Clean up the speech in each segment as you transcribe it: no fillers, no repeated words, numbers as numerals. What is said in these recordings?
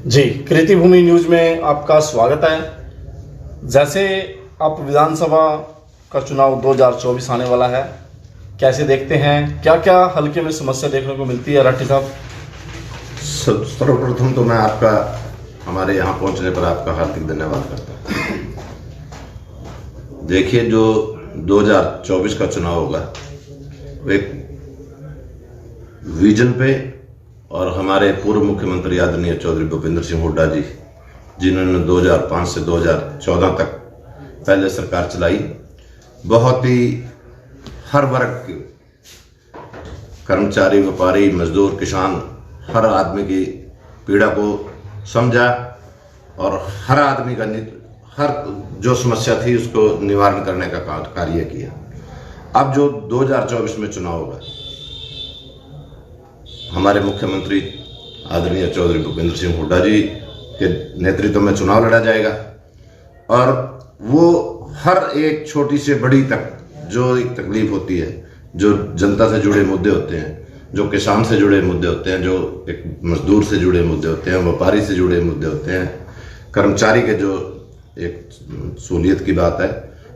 जी, कृतिभूमि news में आपका स्वागत है। जैसे आप विधानसभा का चुनाव 2024 आने वाला है, कैसे देखते हैं, क्या क्या हल्के में समस्या देखने को मिलती है राठी साहब? सर्वप्रथम तो मैं आपका हमारे यहाँ पहुंचने पर आपका हार्दिक धन्यवाद करता हूँ। देखिए, जो 2024 का चुनाव होगा वो एक विजन पे और हमारे पूर्व मुख्यमंत्री आदरणीय चौधरी भूपेंद्र सिंह हुड्डा जी, जिन्होंने 2005 से 2014 तक पहले सरकार चलाई, बहुत ही हर वर्ग के कर्मचारी, व्यापारी, मजदूर, किसान, हर आदमी की पीड़ा को समझा और हर आदमी का हर जो समस्या थी उसको निवारण करने का कार्य किया। अब जो 2024 में चुनाव होगा, हमारे मुख्यमंत्री आदरणीय चौधरी भूपेंद्र सिंह हुड्डा जी के नेतृत्व में चुनाव लड़ा जाएगा और वो हर एक छोटी से बड़ी तक जो एक तकलीफ होती है, जो जनता से जुड़े मुद्दे होते हैं, जो किसान से जुड़े मुद्दे होते हैं, जो एक मजदूर से जुड़े मुद्दे होते हैं, व्यापारी से जुड़े मुद्दे होते हैं, कर्मचारी के जो एक सहूलियत की बात है,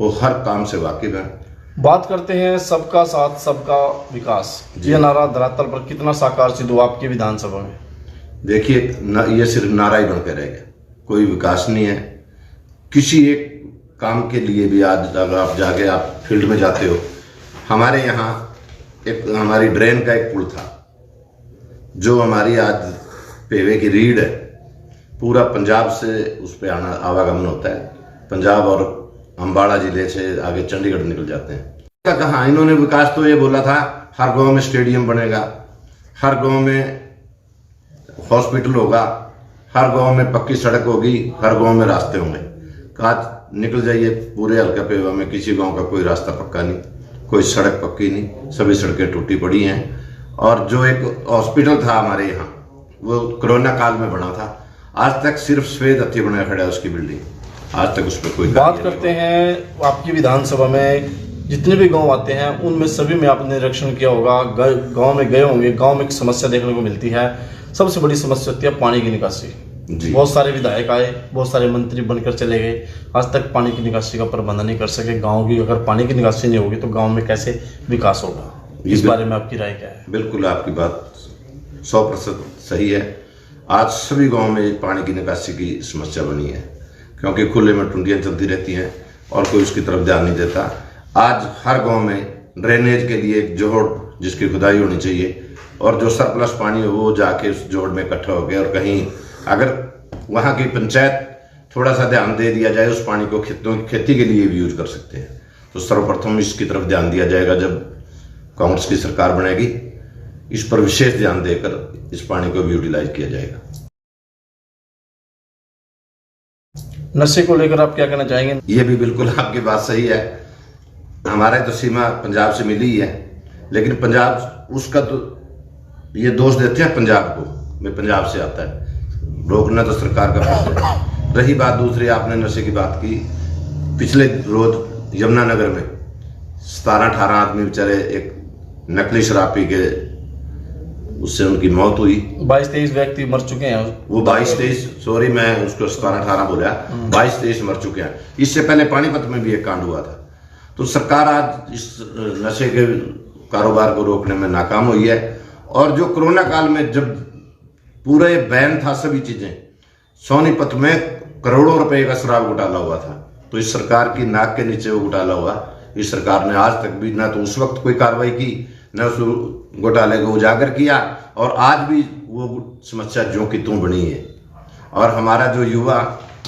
वो हर काम से वाकिफ है। बात करते हैं सबका साथ सबका विकास, ये नारा धरातल पर कितना साकार सिद्ध हुआ आपकी विधानसभा में? देखिए, ये सिर्फ नारा ही बन के रह गया, कोई विकास नहीं है। किसी एक काम के लिए भी आज अगर आप जाके आप फील्ड में जाते हो, हमारे यहाँ एक हमारी ड्रेन का एक पुल था, जो हमारी आज पेवे की रीढ़ है, पूरा पंजाब से उस पर आना आवागमन होता है, पंजाब और अम्बाड़ा जिले से आगे चंडीगढ़ निकल जाते हैं। कहा इन्होंने विकास तो ये बोला था, हर गांव में स्टेडियम बनेगा, हर गांव में हॉस्पिटल होगा, हर गांव में पक्की सड़क होगी, हर गांव में रास्ते होंगे। कहा निकल जाइए, पूरे हल्का पेवा में किसी गांव का कोई रास्ता पक्का नहीं, कोई सड़क पक्की नहीं, सभी सड़कें टूटी पड़ी हैं। और जो एक हॉस्पिटल था हमारे यहाँ, वो कोरोना काल में बना था, आज तक सिर्फ सफेद हत्थी बनाया खड़ा है उसकी बिल्डिंग, आज तक उस पर कोई बात करते हैं आपकी विधानसभा में जितने भी गांव आते हैं उनमें सभी में आपने निरीक्षण किया होगा, गांव में गए होंगे, गांव में एक समस्या देखने को मिलती है, सबसे बड़ी समस्या होती है पानी की निकासी। बहुत सारे विधायक आए, बहुत सारे मंत्री बनकर चले गए, आज तक पानी की निकासी का प्रबंध नहीं कर सके। गाँव की अगर पानी की निकासी नहीं होगी तो गाँव में कैसे विकास होगा? इस बारे में आपकी राय क्या है? बिल्कुल, आपकी बात 100% सही है। आज सभी गाँव में पानी की निकासी की समस्या बनी है, क्योंकि खुले में टुंडियाँ चलती रहती हैं और कोई उसकी तरफ ध्यान नहीं देता। आज हर गांव में ड्रेनेज के लिए एक जोड़ जिसकी खुदाई होनी चाहिए, और जो सरप्लस पानी हो वो जाके उस जोड़ में इकट्ठा हो गया, और कहीं अगर वहाँ की पंचायत थोड़ा सा ध्यान दे दिया जाए, उस पानी को खेती के लिए भी यूज कर सकते हैं। तो सर्वप्रथम इसकी तरफ ध्यान दिया जाएगा, जब कांग्रेस की सरकार बनेगी इस पर विशेष ध्यान देकर इस पानी को भी यूटिलाइज किया जाएगा। नशे को लेकर आप क्या कहना चाहेंगे? ये भी बिल्कुल आपकी बात सही है। हमारे तो सीमा पंजाब से मिली ही है, लेकिन पंजाब उसका तो ये दोष देते हैं पंजाब को, मैं पंजाब से आता है, रोकना तो सरकार का फर्ज है। रही बात दूसरी, आपने नशे की बात की, पिछले रोज यमुनानगर में 17-18 आदमी बेचारे एक नकली शराब पी के उससे उनकी मौत हुई। 22-23 व्यक्ति मर चुके हैं। वो 22-23, सॉरी मैं उसको 17-18 बोला, 22-23 मर चुके हैं। इससे पहले पानीपत में भी एक कांड हुआ था। तो सरकार आज इस नशे के कारोबार को रोकने में नाकाम हुई है। और जो कोरोना काल में जब पूरा ये बैन था सभी चीजें, सोनीपत में करोड़ों रुपए का शराब घोटाला हुआ था, तो इस सरकार की नाक के नीचे वो घोटाला हुआ। इस सरकार ने आज तक भी ना तो उस वक्त कोई कार्रवाई की, न उस घोटाले को उजागर किया, और आज भी वो समस्या ज्यों की त्यों बनी है। और हमारा जो युवा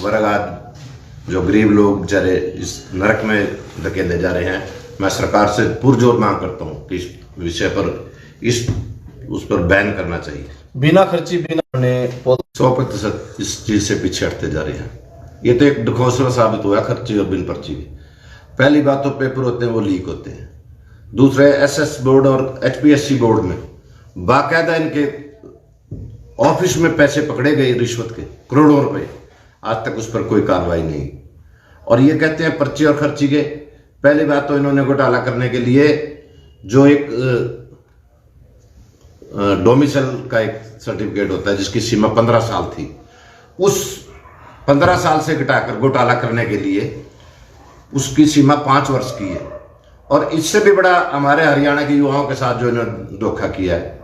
वर्ग आज, जो गरीब लोग बेचारे इस नरक में धकेले जा रहे हैं, मैं सरकार से पुरजोर मांग करता हूँ कि इस विषय पर उस पर बैन करना चाहिए। बिना खर्ची बिना 100% इस चीज से पीछे हटते जा रहे हैं। ये तो एक ढकोसला साबित हुआ, खर्ची और बिन पर्ची की। पहली बात तो पेपर होते हैं वो लीक होते हैं, दूसरे एसएस बोर्ड और एचपीएससी बोर्ड में बाकायदा इनके ऑफिस में पैसे पकड़े गए रिश्वत के करोड़ों रुपए, आज तक उस पर कोई कार्रवाई नहीं। और ये कहते हैं पर्ची और खर्ची के। पहली बात तो इन्होंने घोटाला करने के लिए जो एक डोमिसाइल का एक सर्टिफिकेट होता है जिसकी सीमा 15 साल थी, उस 15 साल से घटाकर घोटाला करने के लिए उसकी सीमा 5 वर्ष की है। और इससे भी बड़ा हमारे हरियाणा के युवाओं के साथ जो इन्होंने धोखा किया है,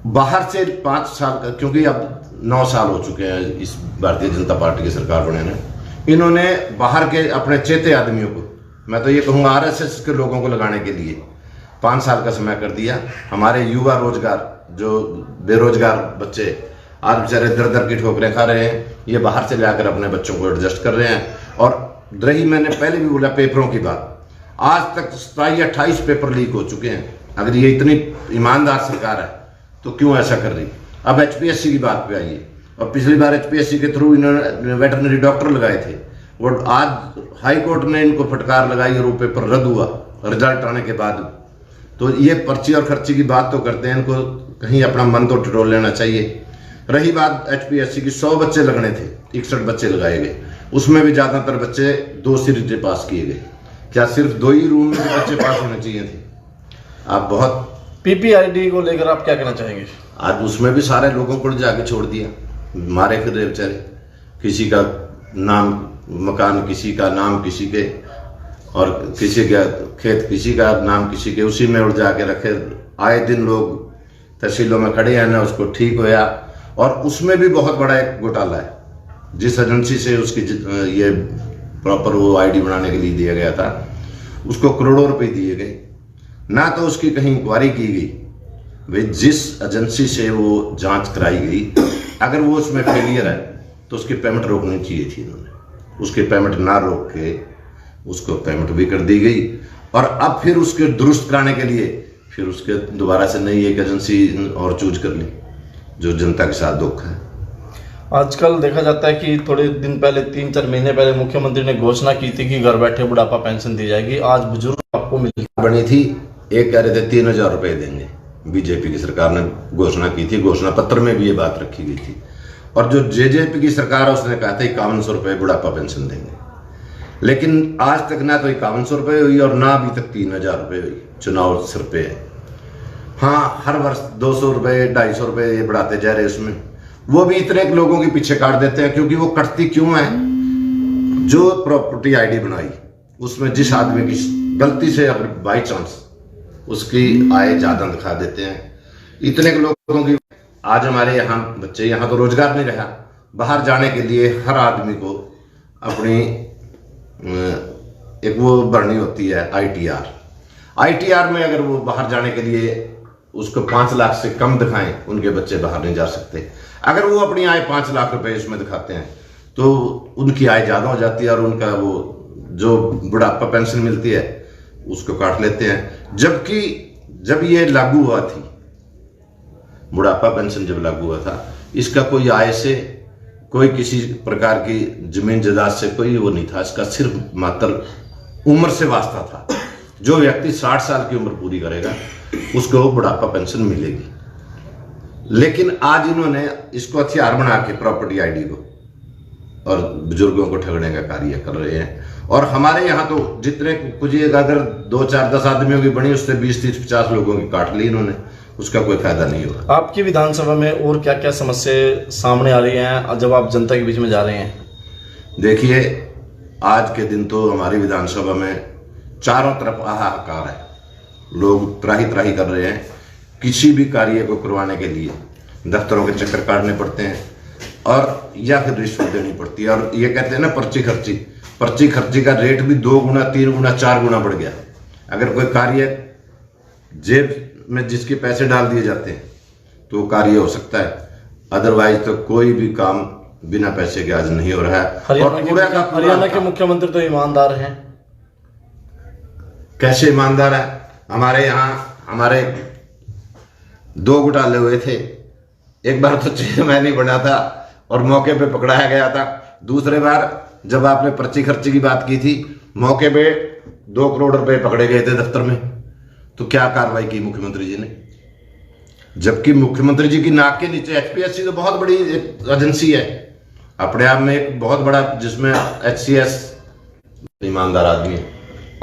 बाहर से 5 साल का, क्योंकि अब 9 साल हो चुके हैं इस भारतीय जनता पार्टी की सरकार बने ने, इन्होंने बाहर के अपने चेते आदमियों को, मैं तो ये कहूँगा आरएसएस के लोगों को लगाने के लिए 5 साल का समय कर दिया। हमारे युवा रोजगार, जो बेरोजगार बच्चे आज बेचारे दर दर की ठोकरें खा रहे हैं, ये बाहर से लाकर अपने बच्चों को एडजस्ट कर रहे हैं। और रही, मैंने पहले भी बोला, पेपरों की बात, आज तक 27-28 पेपर लीक हो चुके हैं। अगर ये इतनी ईमानदार सरकार है तो क्यों ऐसा कर रही। अब एचपीएससी की बात पे आइए, और पिछली बार एचपीएससी के थ्रू इन्होंने वेटरनरी डॉक्टर लगाए थे, और आज हाई कोर्ट ने इनको फटकार लगाई और वो पेपर रद्द हुआ रिजल्ट आने के बाद। तो ये पर्ची और खर्ची की बात तो करते हैं, इनको कहीं अपना मन तो टटोल लेना चाहिए। रही बात एचपीएससी की, 100 बच्चे लगने थे, 61 बच्चे लगाए गए, उसमें भी ज्यादातर बच्चे 2 सीटें पास किए गए। क्या सिर्फ 2 ही रूम में बच्चे पास होने चाहिए थे? आप बहुत पीपीआईडी को लेकर आप क्या कहना चाहेंगे? आज उसमें भी सारे लोगों को जाके छोड़ दिया, मारे फिर रहे बेचारे, किसी का नाम मकान किसी का, नाम किसी के, और किसी का खेत किसी का, नाम किसी के, उसी में उड़ जाके रखे। आए दिन लोग तहसीलों में खड़े हैं ना, उसको ठीक होया। और उसमें भी बहुत बड़ा एक घोटाला है, जिस एजेंसी से उसकी ये प्रॉपर वो आईडी बनाने के लिए दिया गया था, उसको करोड़ों रुपए दिए गए, ना तो उसकी कहीं इंक्वायरी की गई। भाई, जिस एजेंसी से वो जांच कराई गई, अगर वो उसमें फेलियर है तो उसकी पेमेंट रोकनी चाहिए थी। इन्होंने उसकी पेमेंट ना रोक के उसको पेमेंट भी कर दी गई, और अब फिर उसके दुरुस्त कराने के लिए फिर उसके दोबारा से नई एक एजेंसी और चूज कर ली, जो जनता के साथ धोखा है। आजकल देखा जाता है कि थोड़े दिन पहले, 3-4 महीने पहले मुख्यमंत्री ने घोषणा की थी कि घर बैठे बुढ़ापा पेंशन दी जाएगी। आज बुजुर्ग आपको मिली बनी थी, एक कह रहे थे 3000 रुपए देंगे, बीजेपी की सरकार ने घोषणा की थी, घोषणा पत्र में भी ये बात रखी गई थी। और जो जेजेपी की सरकार है उसने कहा था 5100 रुपए बुढ़ापा पेंशन देंगे, लेकिन आज तक ना तो 5100 रुपए हुई और ना अभी तक 3000 रुपए हुई। चुनाव सिर पे है। हाँ, हर वर्ष 200 रुपए 250 रुपए ये बढ़ाते जा रहे, उसमें वो भी इतने लोगों के पीछे काट देते हैं। क्योंकि वो कटती क्यों है? जो प्रॉपर्टी आईडी बनाई, उसमें जिस आदमी की गलती से अगर बाई चांस उसकी आय ज्यादा दिखा देते हैं, इतने लोगों की। आज हमारे यहाँ बच्चे, यहाँ तो रोजगार नहीं रहा, बाहर जाने के लिए हर आदमी को अपनी एक वो भरनी होती है आईटीआर में अगर वो बाहर जाने के लिए उसको 5 लाख से कम दिखाएं, उनके बच्चे बाहर नहीं जा सकते। अगर वो अपनी आय 5 लाख रुपए इसमें दिखाते हैं तो उनकी आय ज्यादा हो जाती है, और उनका वो जो बुढ़ापा पेंशन मिलती है उसको काट लेते हैं। जबकि जब ये लागू हुआ थी, बुढ़ापा पेंशन जब लागू हुआ था, इसका कोई आय से, कोई किसी प्रकार की जमीन जायदाद से कोई वो नहीं था। इसका सिर्फ मात्र उम्र से वास्ता था। जो व्यक्ति 60 साल की उम्र पूरी करेगा उसको बुढ़ापा पेंशन मिलेगी। लेकिन आज इन्होंने इसको हथियार बना के प्रॉपर्टी आईडी को और बुजुर्गों को ठगने का कार्य कर रहे हैं। और हमारे यहाँ तो जितने कुछ, अगर 2, 4, 10 आदमियों की बनी, उससे 20, 30, 50 लोगों की काट ली इन्होंने, उसका कोई फायदा नहीं होगा। आपकी विधानसभा में और क्या क्या समस्या सामने आ रही हैं जब आप जनता के बीच में जा रहे हैं? देखिए, आज के दिन तो हमारी विधानसभा में चारों तरफ हाहाकार है। लोग त्राही त्राही कर रहे हैं। किसी भी कार्य को करवाने के लिए दफ्तरों के चक्कर काटने पड़ते हैं, और या फिर रिश्वत देनी पड़ती है। और ये कहते हैं ना पर्ची खर्ची का रेट भी 2 गुना, 3 गुना, 4 गुना बढ़ गया। अगर कोई कार्य जेब में जिसके पैसे डाल दिए जाते हैं तो वो कार्य हो सकता है, अदरवाइज तो कोई भी काम बिना पैसे के आज नहीं हो रहा है। हरियाणा के मुख्यमंत्री तो ईमानदार हैं। कैसे ईमानदार है? हमारे यहाँ हमारे 2 घोटाले हुए थे। एक बार तो चेयरमैन ही बना था और मौके पे पकड़ाया गया था। दूसरे बार जब आपने पर्ची खर्ची की बात की थी, मौके पे 2 करोड़ रुपए पकड़े गए थे दफ्तर में। तो क्या कार्रवाई की मुख्यमंत्री जी ने? जबकि मुख्यमंत्री जी की नाक के नीचे एचपीएससी तो बहुत बड़ी एजेंसी है अपने आप में, एक बहुत बड़ा, जिसमें एचसीएस ईमानदार आदमी है।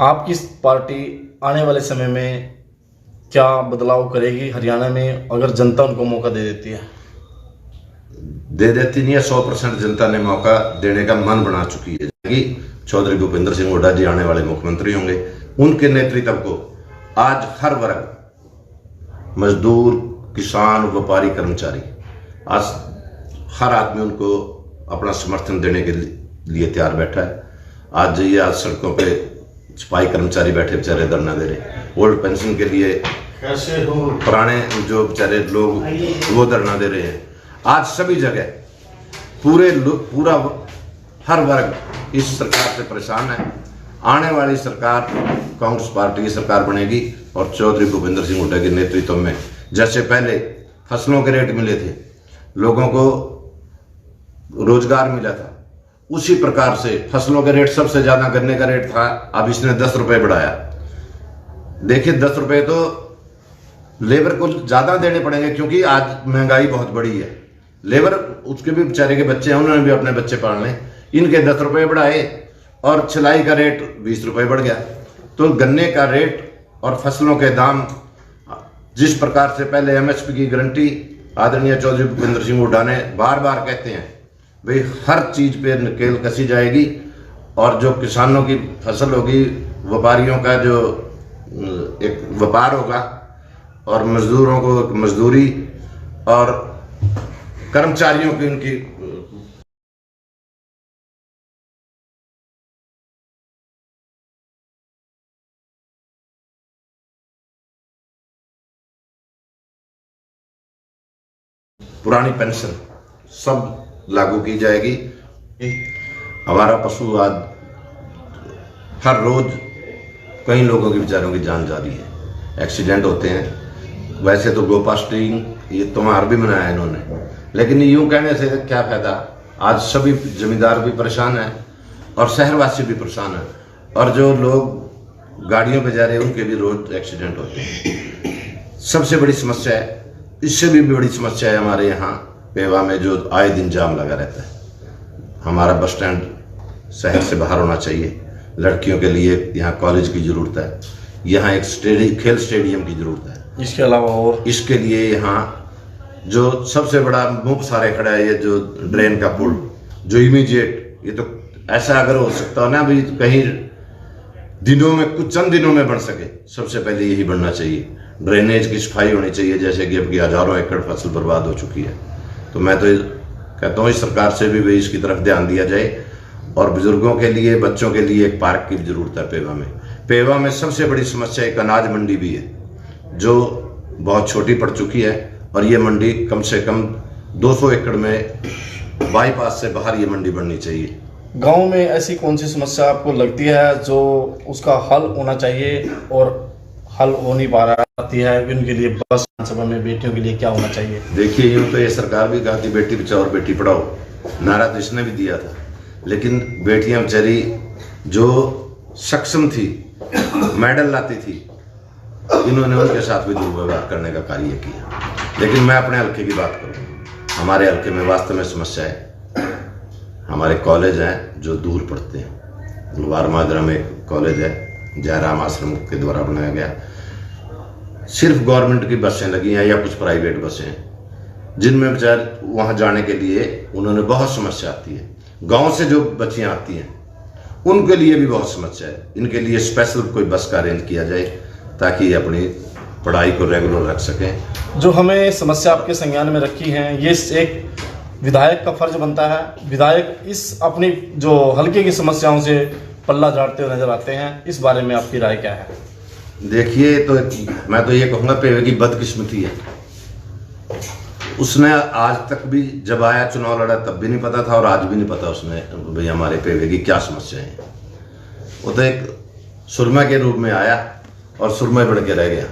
आपकी पार्टी आने वाले समय में क्या बदलाव करेगी हरियाणा में, अगर जनता उनको मौका दे देती है? दे देती नहीं है। 100% जनता ने मौका देने का मन बना चुकी है कि चौधरी भूपेंद्र सिंह हुड्डा जी आने वाले मुख्यमंत्री होंगे। उनके नेतृत्व को आज हर वर्ग, मजदूर, किसान, व्यापारी, कर्मचारी, आज हर आदमी उनको अपना समर्थन देने के लिए तैयार बैठा है। आज जाइए, आज सड़कों पे सफाई कर्मचारी बैठे बेचारे धरना दे रहे। ओल्ड पेंशन के लिए पुराने जो बेचारे लोग वो धरना दे रहे हैं। आज सभी जगह पूरा हर वर्ग इस सरकार से परेशान है। आने वाली सरकार कांग्रेस पार्टी की सरकार बनेगी और चौधरी भूपेंद्र सिंह हुड्डा के नेतृत्व में जैसे पहले फसलों के रेट मिले थे, लोगों को रोजगार मिला था, उसी प्रकार से फसलों के रेट, सबसे ज्यादा गन्ने का रेट था, अब इसने 10 रुपए बढ़ाया। देखिए 10 रुपए तो लेबर को ज्यादा देने पड़ेंगे क्योंकि आज महंगाई बहुत बड़ी है। लेबर, उसके भी बेचारे के बच्चे हैं, उन्होंने भी अपने बच्चे पालने, इनके 10 रुपए बढ़ाए और छिलाई का रेट 20 रुपए बढ़ गया। तो गन्ने का रेट और फसलों के दाम, जिस प्रकार से पहले एमएसपी की गारंटी आदरणीय चौधरी भूपेंद्र सिंह हुड्डा ने बार बार कहते हैं, भाई हर चीज पे नकेल कसी जाएगी और जो किसानों की फसल होगी, व्यापारियों का जो एक व्यापार होगा और मजदूरों को मजदूरी और कर्मचारियों की उनकी पुरानी पेंशन सब लागू की जाएगी। हमारा पशु आज हर रोज कई लोगों की बेचारों की जान जा रही है, एक्सीडेंट होते हैं। वैसे तो गोपाष्टिंग ये त्योहार भी मनाया इन्होंने, लेकिन यूं कहने से क्या फायदा। आज सभी जमींदार भी परेशान हैं और शहरवासी भी परेशान हैं और जो लोग गाड़ियों पे जा रहे हैं उनके भी रोज एक्सीडेंट होते हैं। सबसे बड़ी समस्या है, इससे भी बड़ी समस्या है हमारे यहाँ पेवा में जो आए दिन जाम लगा रहता है। हमारा बस स्टैंड शहर से बाहर होना चाहिए। लड़कियों के लिए यहाँ कॉलेज की जरूरत है, यहाँ एक खेल स्टेडियम की जरूरत है। इसके अलावा और इसके लिए यहाँ जो सबसे बड़ा मुंह सारे खड़ा है, ये जो ड्रेन का पुल जो इमीडिएट, ये तो ऐसा अगर हो सकता हो ना भी कहीं दिनों में, कुछ चंद दिनों में बन सके, सबसे पहले यही बनना चाहिए। ड्रेनेज की सफाई होनी चाहिए, जैसे कि अब की हजारों एकड़ फसल बर्बाद हो चुकी है। तो मैं तो कहता हूँ इस सरकार से भी इसकी तरफ ध्यान दिया जाए और बुजुर्गों के लिए, बच्चों के लिए एक पार्क की जरूरत है पेवा में। पेवा में सबसे बड़ी समस्या एक अनाज मंडी भी है जो बहुत छोटी पड़ चुकी है और ये मंडी कम से कम 200 एकड़ में बाईपास से बाहर ये मंडी बननी चाहिए। गांव में ऐसी कौन सी समस्या आपको लगती है जो उसका हल होना चाहिए और हल हो नहीं पा रहा है, उनके लिए बस विधानसभा में बेटियों के लिए क्या होना चाहिए? देखिए, यूं तो ये सरकार भी कहा थी बेटी बचाओ और बेटी पढ़ाओ, नारा तो इसने भी दिया था, लेकिन बेटियां बेचारी जो सक्षम थी, मेडल लाती थी, इन्होंने उनके साथ भी दुर्व्यवहार करने का कार्य किया। लेकिन मैं अपने हल्के की बात करूं, हमारे हल्के में वास्तव में समस्या है। हमारे कॉलेज हैं जो दूर पड़ते हैं। वारमाजरा में एक कॉलेज है, जयराम आश्रम के द्वारा बनाया गया। सिर्फ गवर्नमेंट की बसें लगी हैं या कुछ प्राइवेट बसें हैं, जिनमें बेचारे वहाँ जाने के लिए उन्होंने बहुत समस्या आती है। गांव से जो बच्चियाँ आती हैं उनके लिए भी बहुत समस्या है। इनके लिए स्पेशल कोई बस का अरेंज किया जाए ताकि अपनी पढ़ाई को रेगुलर रख सकें। जो हमें समस्या आपके संज्ञान में रखी है, ये एक विधायक का फर्ज बनता है। विधायक इस अपनी जो हल्के की समस्याओं से पल्ला झाड़ते हुए नजर आते हैं, इस बारे में आपकी राय क्या है? देखिए, तो मैं तो ये कहूँगा पेवे की बदकिस्मती है। उसने आज तक भी जब आया चुनाव लड़ा तब भी नहीं पता था और आज भी नहीं पता उसने भाई हमारे पेवे की क्या समस्या है। वो तो एक सुरमा के रूप में आया और सुरमा बढ़ के रह गया।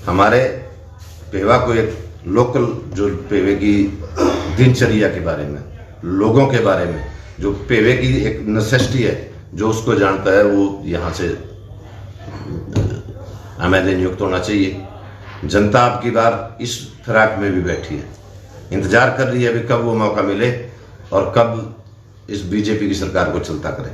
हमारे पेवा को एक लोकल जो पेवे की दिनचर्या के बारे में, लोगों के बारे में, जो पेवे की एक नेसेसिटी है, जो उसको जानता है, वो यहाँ से एमएलए नियुक्त होना चाहिए। जनता अब की बार इस फिराक में भी बैठी है, इंतजार कर रही है अभी कब वो मौका मिले और कब इस बीजेपी की सरकार को चलता करे।